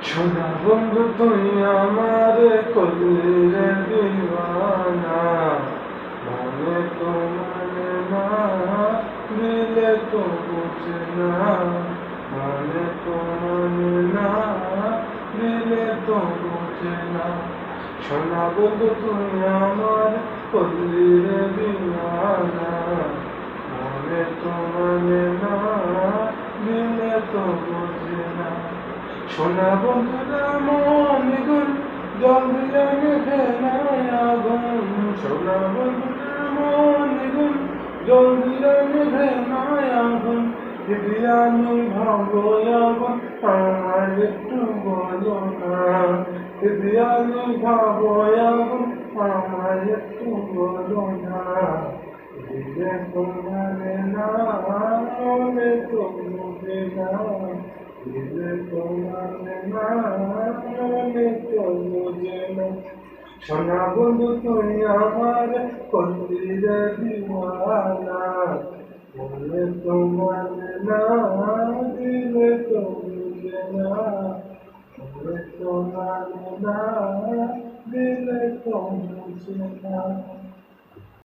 সোনা বন্ধু তুই আমার করলি রে দিওয়ানা, মানে তো মানে না, দিলে তো বুঝে না, মানে তো মানে না, দিলে তো বুঝে না। সোনা বন্ধু তুই আমার করলি রে দিওয়ানা, মানে তো মানে না, দিলে তো বুঝে না। সোনা বন্ধুরা মন গুন জল দিলে মেঘে নাই আগুন, সোনা বন্ধুরা মন গুন জল দিলে মেঘে নাই আগুন, যদি আমি ভাবো আগুন আমার একটু বলো না, যদি আমি ভাবো আগুন আমার একটু বলো না, দিলে তো মানে না, মনে তো বুঝে না, দিলে তো মানে না, মনে তো বুঝে না। সোনা বন্ধু তুই আমার করলি রে দিওয়ানা, মনে তো মানে না, দিলে তো বুঝে না, মনে তো মানে না, দিলে তো বুঝে না।